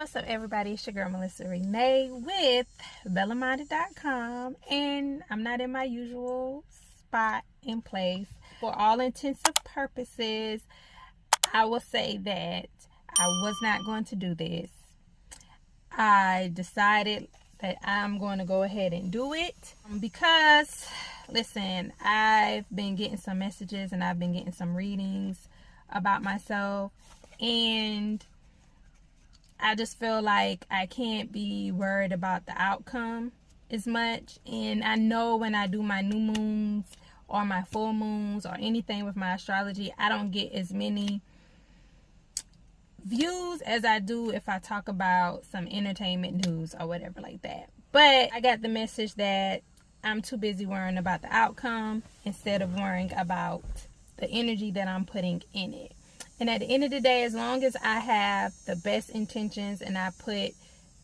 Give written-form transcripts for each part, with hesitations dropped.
What's up, everybody? It's your girl Melissa Renee with bellaminded.com, and I'm not in my usual spot and place. For all intents and purposes, I will say that I was not going to do this. I decided that I'm going to go ahead and do it because, listen, I've been getting some messages and I've been getting some readings about myself, and I just feel like I can't be worried about the outcome as much. And I know when I do my new moons or my full moons or anything with my astrology, I don't get as many views as I do if I talk about some entertainment news or whatever like that. But I got the message that I'm too busy worrying about the outcome instead of worrying about the energy that I'm putting in it. And at the end of the day, as long as I have the best intentions and I put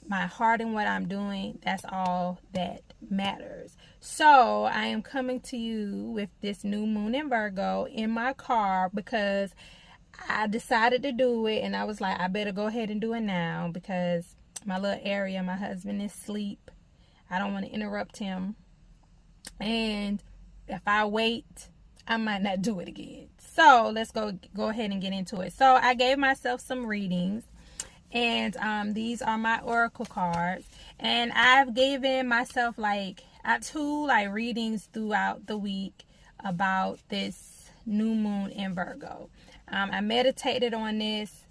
my heart in what I'm doing, that's all that matters. So I am coming to you with this new moon in Virgo in my car because I decided to do it. And I was like, I better go ahead and do it now because my little area, my husband is asleep. I don't want to interrupt him. And if I wait, I might not do it again. So let's go ahead and get into it. So I gave myself some readings, and these are my oracle cards, and I've given myself two readings throughout the week about this new moon in Virgo. I meditated on this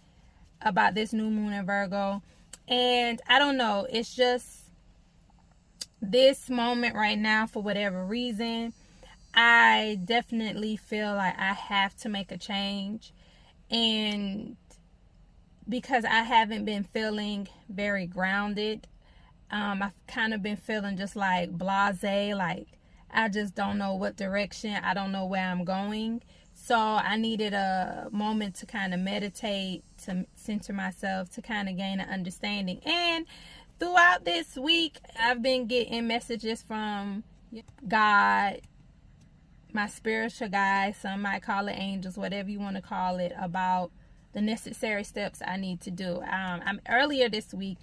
about this new moon in Virgo, and I don't know, it's just this moment right now, for whatever reason, I definitely feel like I have to make a change. And because I haven't been feeling very grounded, I've kind of been feeling just like blasé, like I just don't know what direction, I don't know where I'm going. So I needed a moment to kind of meditate, to center myself, to kind of gain an understanding. And throughout this week, I've been getting messages from God, my spiritual guides, some might call it angels, whatever you want to call it, about the necessary steps I need to do. Earlier this week,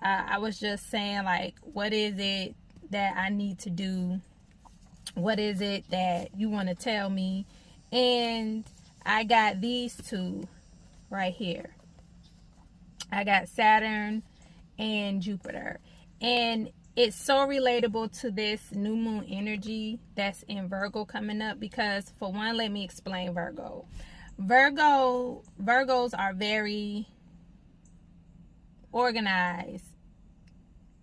I was just saying, like, what is it that I need to do? What is it that you want to tell me? And I got these two right here. I got Saturn and Jupiter. And it's so relatable to this new moon energy that's in Virgo coming up because, for one, let me explain Virgo. Virgos are very organized,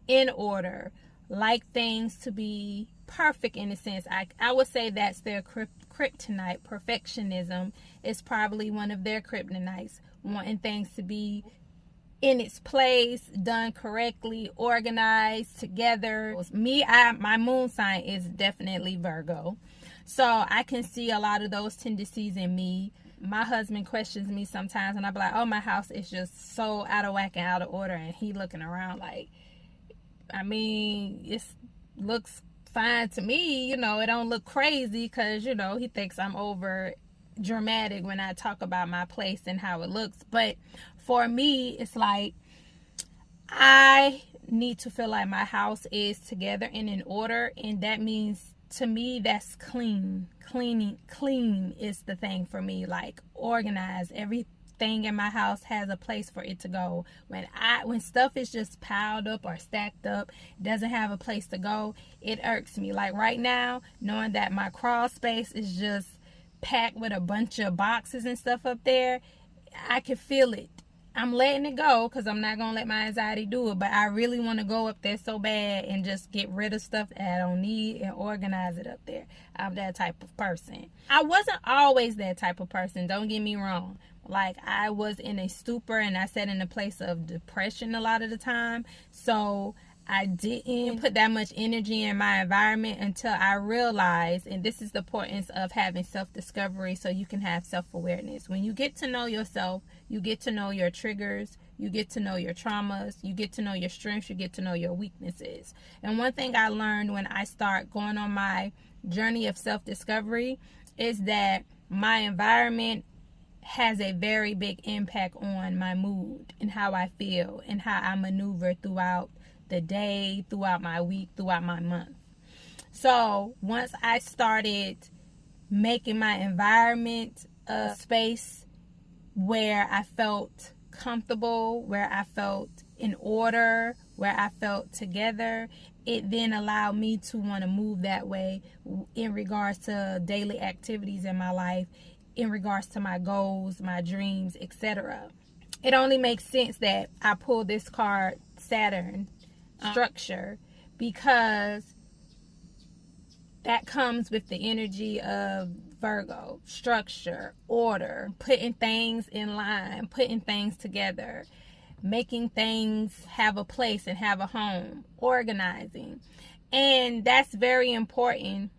in order, like things to be perfect in a sense. I would say that's their kryptonite. Perfectionism is probably one of their kryptonites, wanting things to be in its place, done correctly, organized, together. My moon sign is definitely Virgo. So I can see a lot of those tendencies in me. My husband questions me sometimes and I'll be like, oh, my house is just so out of whack and out of order. And he looking around like, I mean, it looks fine to me. It don't look crazy because, he thinks I'm over dramatic when I talk about my place and how it looks. But for me, it's like I need to feel like my house is together and in order, and that means, to me, that's clean is the thing for me. Like, organized. Everything in my house has a place for it to go. When stuff is just piled up or stacked up, doesn't have a place to go, it irks me. Like right now, knowing that my crawl space is just packed with a bunch of boxes and stuff up there, I can feel it. I'm letting it go because I'm not going to let my anxiety do it, but I really want to go up there so bad and just get rid of stuff that I don't need and organize it up there. I'm that type of person. I wasn't always that type of person, don't get me wrong. Like, I was in a stupor and I sat in a place of depression a lot of the time, so I didn't put that much energy in my environment until I realized, and this is the importance of having self-discovery so you can have self-awareness. When you get to know yourself, you get to know your triggers, you get to know your traumas, you get to know your strengths, you get to know your weaknesses. And one thing I learned when I start going on my journey of self-discovery is that my environment has a very big impact on my mood and how I feel and how I maneuver throughout the day, throughout my week, throughout my month. So once I started making my environment a space where I felt comfortable, where I felt in order, where I felt together, it then allowed me to want to move that way in regards to daily activities in my life, in regards to my goals, my dreams, etc. It only makes sense that I pulled this card, Saturn, structure, because that comes with the energy of Virgo, structure, order, putting things in line, putting things together, making things have a place and have a home, organizing. And that's very important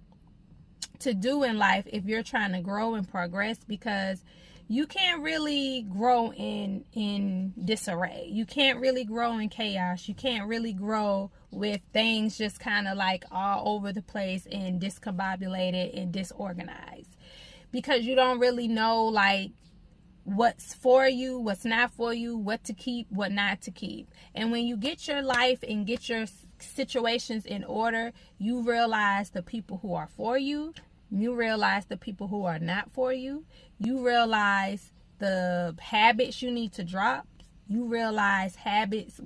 to do in life if you're trying to grow and progress, because you can't really grow in disarray. You can't really grow in chaos. You can't really grow with things just kind of like all over the place and discombobulated and disorganized, because you don't really know like what's for you, what's not for you, what to keep, what not to keep. And when you get your life and get your situations in order, you realize the people who are for you. You realize the people who are not for you. You realize the habits you need to drop. You realize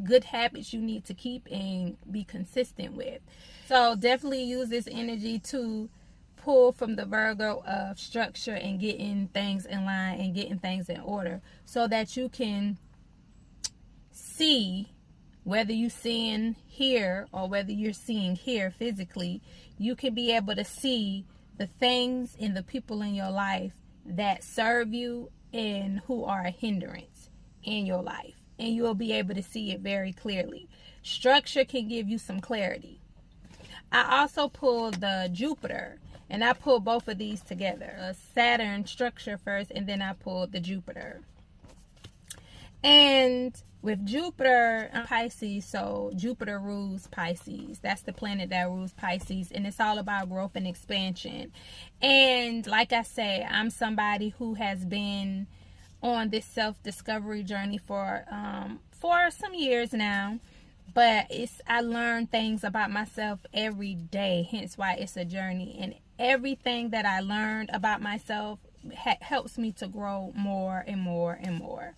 good habits you need to keep and be consistent with. So definitely use this energy to pull from the Virgo of structure and getting things in line and getting things in order, so that you can see, whether you're seeing here or whether you're seeing here physically, you can be able to see the things and the people in your life that serve you and who are a hindrance in your life. And you'll be able to see it very clearly. Structure can give you some clarity. I also pulled the Jupiter, and I pulled both of these together. A Saturn structure first, and then I pulled the Jupiter. And with Jupiter and Pisces, so Jupiter rules Pisces. That's the planet that rules Pisces, and it's all about growth and expansion. And like I say, I'm somebody who has been on this self-discovery journey for some years now. But I learn things about myself every day, hence why it's a journey. And everything that I learned about myself helps me to grow more and more and more.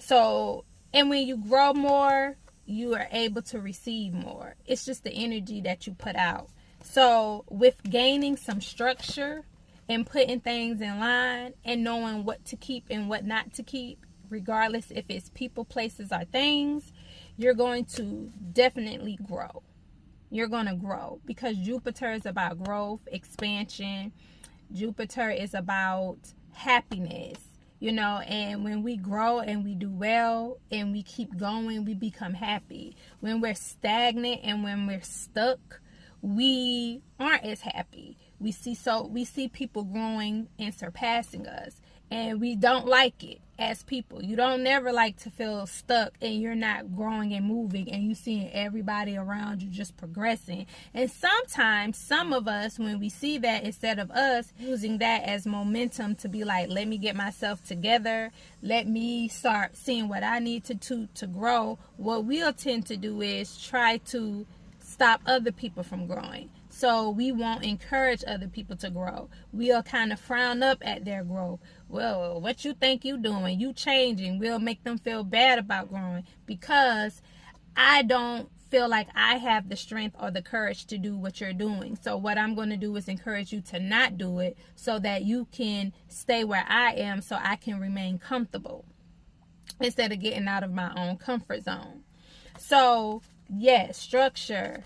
So, and when you grow more, you are able to receive more. It's just the energy that you put out. So with gaining some structure and putting things in line and knowing what to keep and what not to keep, regardless if it's people, places, or things, you're going to definitely grow. You're going to grow, because Jupiter is about growth, expansion. Jupiter is about happiness, and when we grow and we do well and we keep going, we become happy. When we're stagnant and when we're stuck, we aren't as happy. We see people growing and surpassing us, and we don't like it as people. You don't never like to feel stuck and you're not growing and moving and you seeing everybody around you just progressing. And sometimes some of us, when we see that, instead of us using that as momentum to be like, let me get myself together, let me start seeing what I need to grow, what we'll tend to do is try to stop other people from growing. So we won't encourage other people to grow. We'll kind of frown up at their growth. Well, what you think you doing? You changing. We'll make them feel bad about growing, because I don't feel like I have the strength or the courage to do what you're doing. So what I'm going to do is encourage you to not do it, so that you can stay where I am, so I can remain comfortable instead of getting out of my own comfort zone. So yes, structure,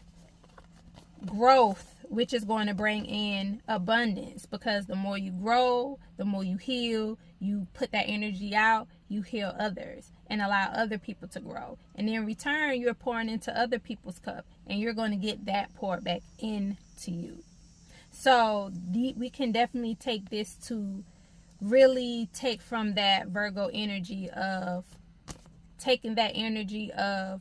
growth, which is going to bring in abundance, because the more you grow, the more you heal, you put that energy out, you heal others and allow other people to grow, and in return you're pouring into other people's cup, and you're going to get that poured back into you. So we can definitely take this to really take from that Virgo energy of taking that energy of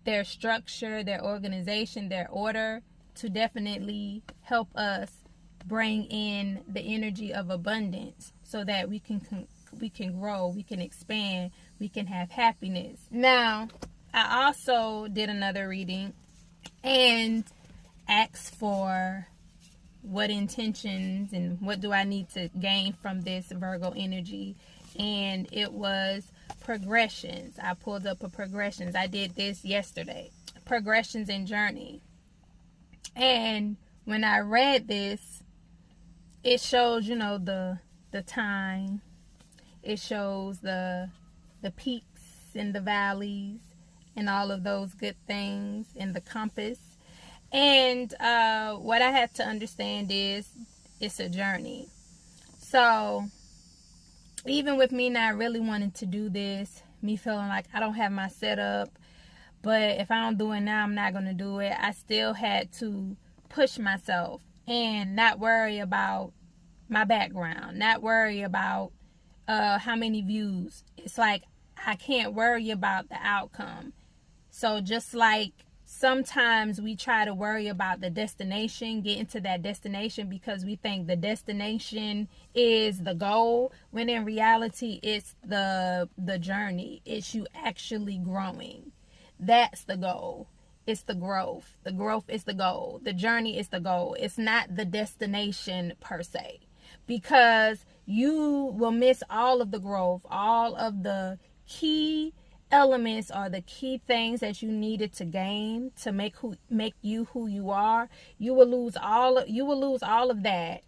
their structure, their organization, their order, to definitely help us bring in the energy of abundance, so that we can we can grow, we can expand, we can have happiness. Now, I also did another reading and asked for what intentions and what do I need to gain from this Virgo energy. And it was progressions. I pulled up a progressions. I did this yesterday. Progressions and journey. And when I read this, it shows, the time. It shows the peaks and the valleys and all of those good things and the compass. And what I had to understand is it's a journey. So even with me not really wanting to do this, me feeling like I don't have my setup, but if I don't do it now, I'm not going to do it. I still had to push myself and not worry about my background, not worry about how many views. It's like I can't worry about the outcome. So just like sometimes we try to worry about the destination, getting to that destination because we think the destination is the goal, when in reality it's the journey. It's you actually growing. That's the goal. It's the growth. The growth is the goal. The journey is the goal. It's not the destination per se, because you will miss all of the growth, all of the key elements or the key things that you needed to gain to make you who you are. You will lose all of that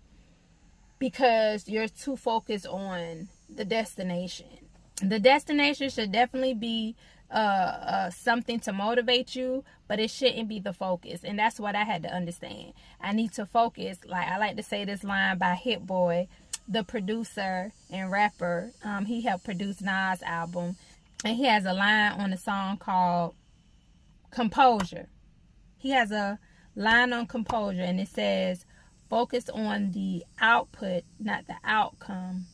because you're too focused on the destination. The destination should definitely be something to motivate you, but it shouldn't be the focus. And that's what I had to understand. I need to focus. Like I like to say this line by Hit Boy, the producer and rapper. He helped produce Nas' album. And he has a line on a song called Composure. He has a line on Composure, and it says, focus on the output, not the outcome.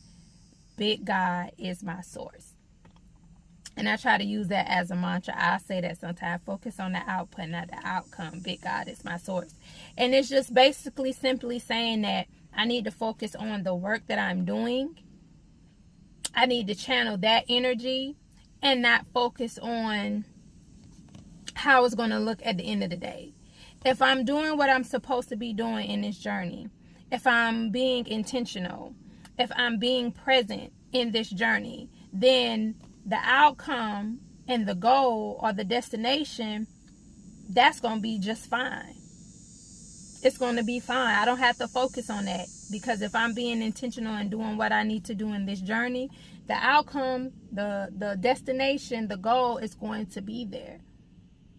Big God is my source. And I try to use that as a mantra. I say that sometimes. Focus on the output, not the outcome. Big God is my source. And it's just basically simply saying that I need to focus on the work that I'm doing. I need to channel that energy and not focus on how it's going to look at the end of the day. If I'm doing what I'm supposed to be doing in this journey, if I'm being intentional, if I'm being present in this journey, then the outcome and the goal or the destination, that's going to be just fine. It's going to be fine. I don't have to focus on that, because if I'm being intentional and doing what I need to do in this journey, the outcome, the destination, the goal is going to be there.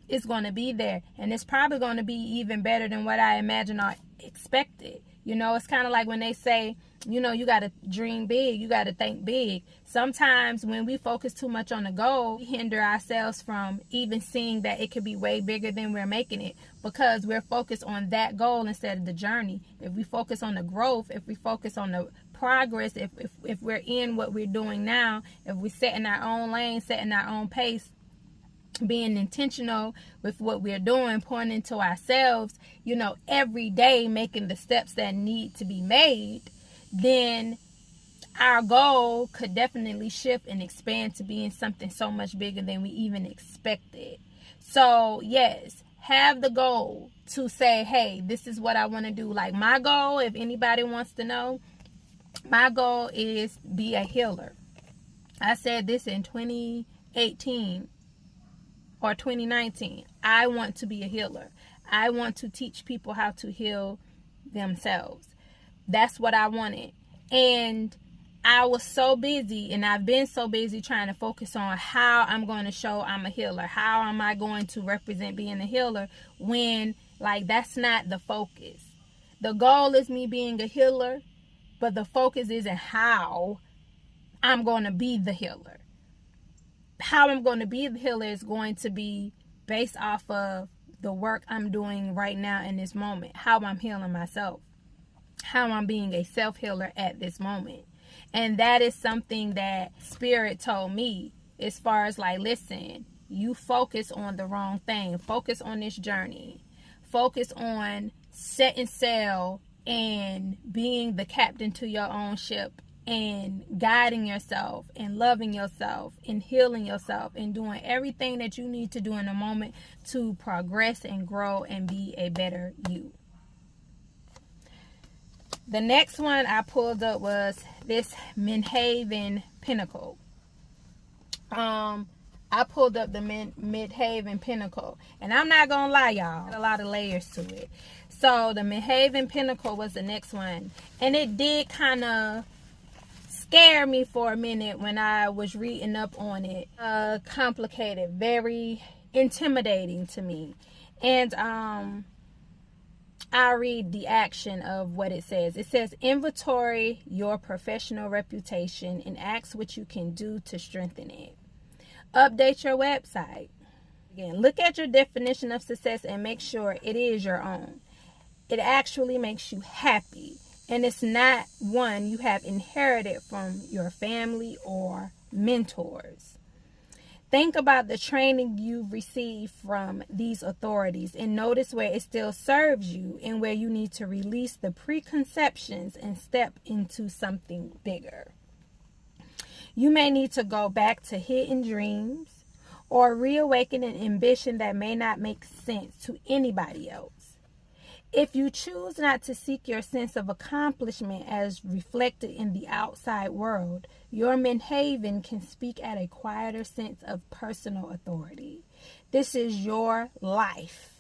It's going to be there. And it's probably going to be even better than what I imagined or expected. It's kind of like when they say, you got to dream big. You got to think big. Sometimes when we focus too much on the goal, we hinder ourselves from even seeing that it could be way bigger than we're making it, because we're focused on that goal instead of the journey. If we focus on the growth, if we focus on the progress, if we're in what we're doing now, if we set in our own lane, setting our own pace, being intentional with what we're doing, pouring into ourselves, every day making the steps that need to be made, then our goal could definitely shift and expand to being something so much bigger than we even expected. So yes, have the goal to say, hey, this is what I want to do. Like my goal, if anybody wants to know, my goal is be a healer. I said this in 2018 or 2019. I want to be a healer. I want to teach people how to heal themselves. That's what I wanted. And I was so busy, and I've been so busy trying to focus on how I'm going to show I'm a healer. How am I going to represent being a healer when, that's not the focus. The goal is me being a healer, but the focus isn't how I'm going to be the healer. How I'm going to be the healer is going to be based off of the work I'm doing right now in this moment. How I'm healing myself. How I'm being a self-healer at this moment. And that is something that Spirit told me as far as listen, you focus on the wrong thing. Focus on this journey. Focus on setting sail and being the captain to your own ship and guiding yourself and loving yourself and healing yourself and doing everything that you need to do in the moment to progress and grow and be a better you. The next one I pulled up was this Midhaven Pinnacle. I pulled up the Midhaven Pinnacle, and I'm not gonna lie, y'all, a lot of layers to it. So the Midhaven Pinnacle was the next one, and it did kind of scare me for a minute when I was reading up on it. Complicated, very intimidating to me. And I'll read the action of what it says. It says, inventory your professional reputation and ask what you can do to strengthen it. Update your website. Again, look at your definition of success and make sure it is your own. It actually makes you happy, and it's not one you have inherited from your family or mentors. Think about the training you've received from these authorities and notice where it still serves you and where you need to release the preconceptions and step into something bigger. You may need to go back to hidden dreams or reawaken an ambition that may not make sense to anybody else. If you choose not to seek your sense of accomplishment as reflected in the outside world, your Midhaven can speak at a quieter sense of personal authority. This is your life.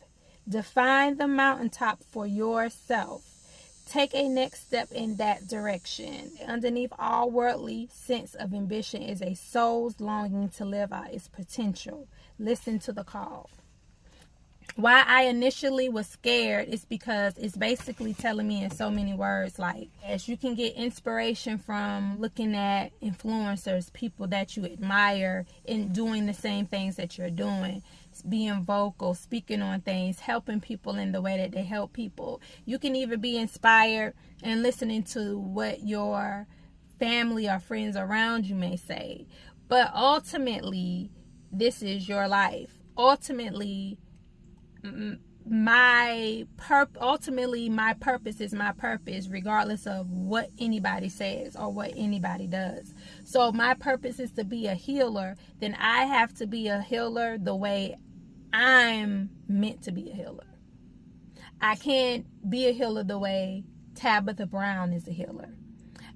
Define the mountaintop for yourself. Take a next step in that direction. Underneath all worldly sense of ambition is a soul's longing to live out its potential. Listen to the call. Why I initially was scared is because it's basically telling me in so many words, like, as you can get inspiration from looking at influencers, people that you admire, and doing the same things that you're doing, being vocal, speaking on things, helping people in the way that they help people. You can even be inspired and listening to what your family or friends around you may say. But ultimately, this is your life. Ultimately, my purpose is my purpose, regardless of what anybody says or what anybody does. So my purpose is to be a healer, then I have to be a healer the way I'm meant to be a healer. I can't be a healer the way Tabitha Brown is a healer.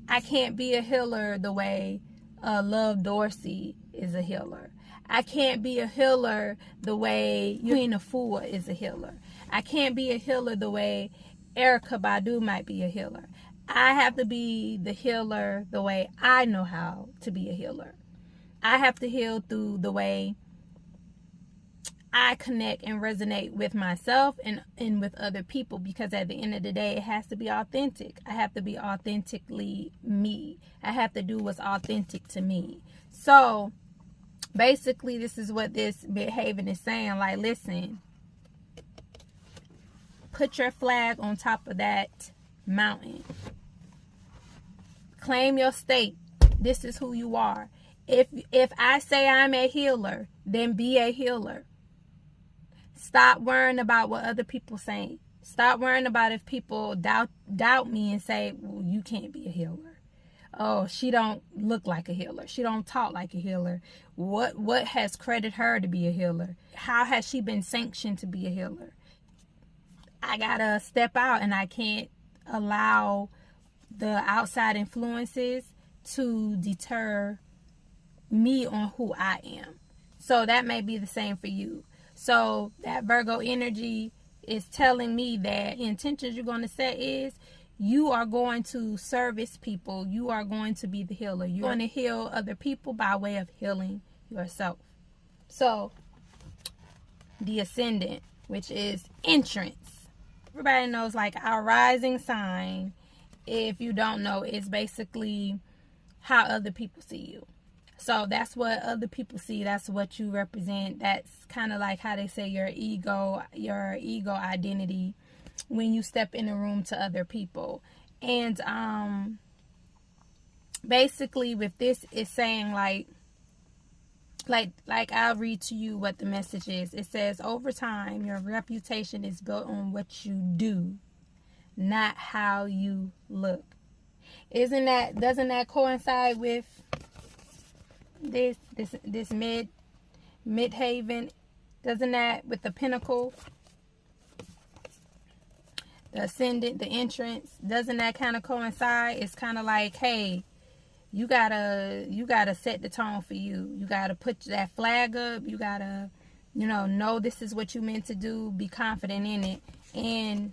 I can't be a healer the way Love Dorsey is a healer. I can't be a healer the way Queen Afua is a healer. I can't be a healer the way Erykah Badu might be a healer. I have to be the healer the way I know how to be a healer. I have to heal through the way I connect and resonate with myself and with other people, because at the end of the day, it has to be authentic. I have to be authentically me. I have to do what's authentic to me. So basically, this is what this Midhaven is saying. Like, listen, put your flag on top of that mountain. Claim your state. This is who you are. If I say I'm a healer, then be a healer. Stop worrying about what other people say. Stop worrying about if people doubt me and say, well, you can't be a healer. Oh, she don't look like a healer. She don't talk like a healer. What has credited her to be a healer? How has she been sanctioned to be a healer? I gotta step out, and I can't allow the outside influences to deter me on who I am. So that may be the same for you. So that Virgo energy is telling me that the intentions you're going to set is you are going to service people. You are going to be the healer. You're going to heal other people by way of healing yourself. So the ascendant, which is entrance. Everybody knows, like, our rising sign, if you don't know, is basically how other people see you. So that's what other people see. That's what you represent. That's kind of like how they say your ego identity when you step in a room to other people. And basically with this, it's saying like I'll read to you what the message is. It says, over time, your reputation is built on what you do, not how you look. Doesn't that coincide with this midhaven? Doesn't that, with the pinnacle, the ascendant, the entrance, doesn't that kind of coincide? It's kind of like, hey, you gotta set the tone for you. You gotta put that flag up. You gotta, know this is what you meant to do. Be confident in it, and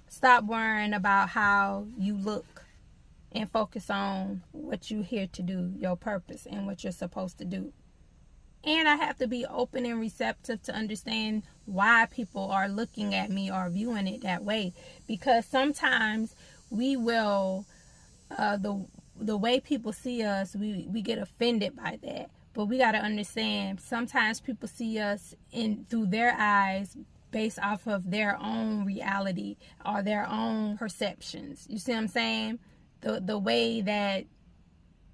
stop worrying about how you look, and focus on what you're here to do, your purpose, and what you're supposed to do. And I have to be open and receptive to understand why people are looking at me or viewing it that way. Because sometimes we will, the way people see us, we get offended by that. But we got to understand, sometimes people see us through their eyes, based off of their own reality or their own perceptions. You see what I'm saying? The way that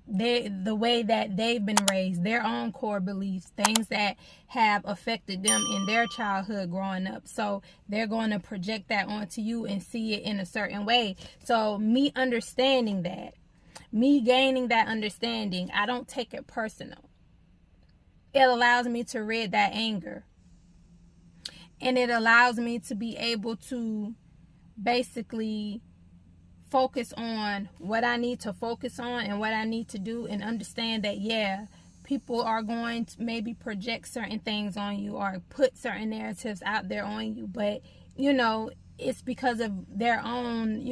they've been raised, their own core beliefs, things that have affected them in their childhood growing up. So they're going to project that onto you and see it in a certain way. So me understanding that, me gaining that understanding, I don't take it personal. It allows me to rid that anger. And it allows me to be able to basically focus on what I need to focus on and what I need to do, and understand that, yeah, people are going to maybe project certain things on you or put certain narratives out there on you. But, it's because of their own,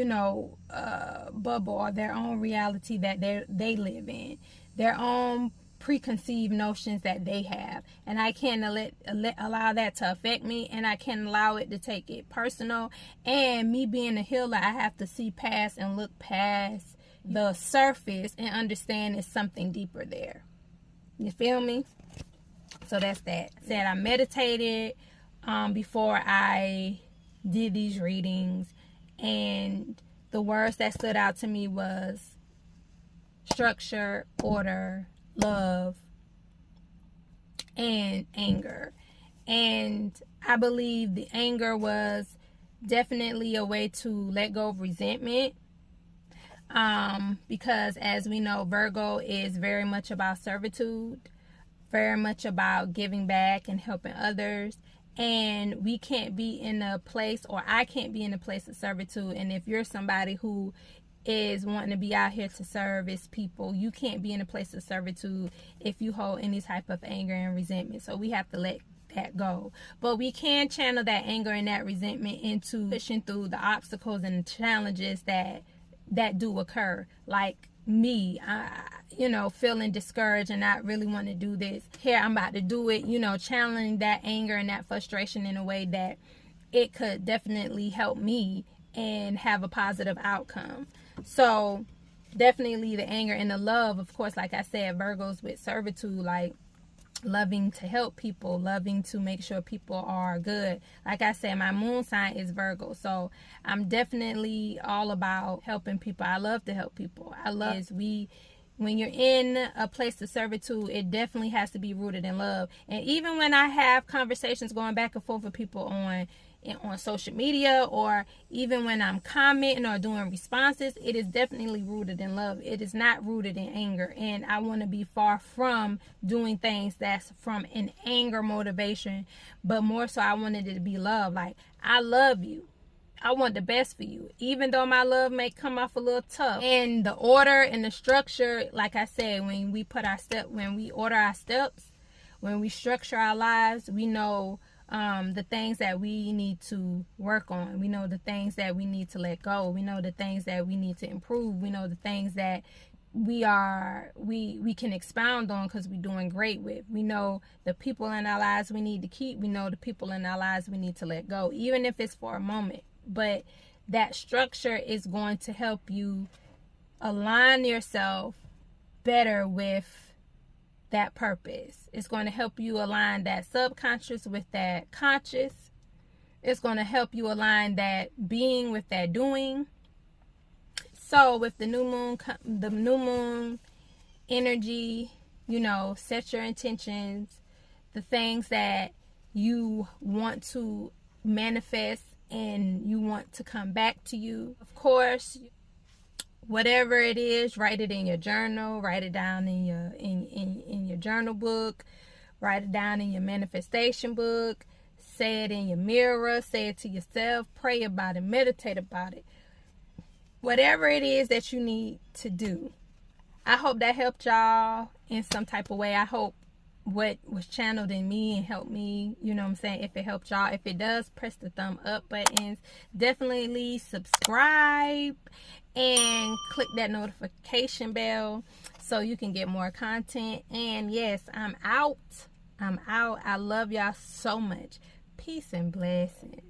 bubble or their own reality that they live in, their own preconceived notions that they have, and I can't allow that to affect me, and I can't allow it to take it personal. And me being a healer, I have to see past and look past the surface and understand there's something deeper there. You feel me? So that's that. Said I meditated before I did these readings, and the words that stood out to me was structure, order, love, and anger. And I believe the anger was definitely a way to let go of resentment, because as we know, Virgo is very much about servitude, very much about giving back and helping others. And we can't be in a place, or I can't be in a place of servitude. And if you're somebody who is wanting to be out here to service people, you can't be in a place of servitude if you hold any type of anger and resentment. So we have to let that go. But we can channel that anger and that resentment into pushing through the obstacles and the challenges that do occur. Like me, feeling discouraged and not really want to do this. Here, I'm about to do it, channeling that anger and that frustration in a way that it could definitely help me and have a positive outcome. So definitely the anger and the love, of course, like I said, Virgos with servitude, like loving to help people, loving to make sure people are good. Like I said, my moon sign is Virgo, so I'm definitely all about helping people. I love to help people. When you're in a place of servitude, it definitely has to be rooted in love. And even when I have conversations going back and forth with people on social media, or even when I'm commenting or doing responses, it is definitely rooted in love. It is not rooted in anger. And I want to be far from doing things that's from an anger motivation, but more so I wanted it to be love. Like, I love you. I want the best for you, even though my love may come off a little tough. And the order and the structure, like I said, when we order our steps, when we structure our lives, we know the things that we need to work on. We know the things that we need to let go. We know the things that we need to improve. We know the things that we can expound on because we're doing great with. We know the people in our lives we need to keep. We know the people in our lives we need to let go, even if it's for a moment. But that structure is going to help you align yourself better with that purpose. It's going to help you align that subconscious with that conscious. It's going to help you align that being with that doing. So with the new moon energy, set your intentions, the things that you want to manifest and you want to come back to you. Of course, whatever it is, write it in your journal, write it down in your journal book, write it down in your manifestation book, say it in your mirror, say it to yourself, pray about it, meditate about it. Whatever it is that you need to do. I hope that helped y'all in some type of way. I hope what was channeled in me and helped me, you know what I'm saying, if it helped y'all. If it does, press the thumb up buttons. Definitely subscribe and click that notification bell so you can get more content. And yes, I'm out. I love y'all so much. Peace and blessings.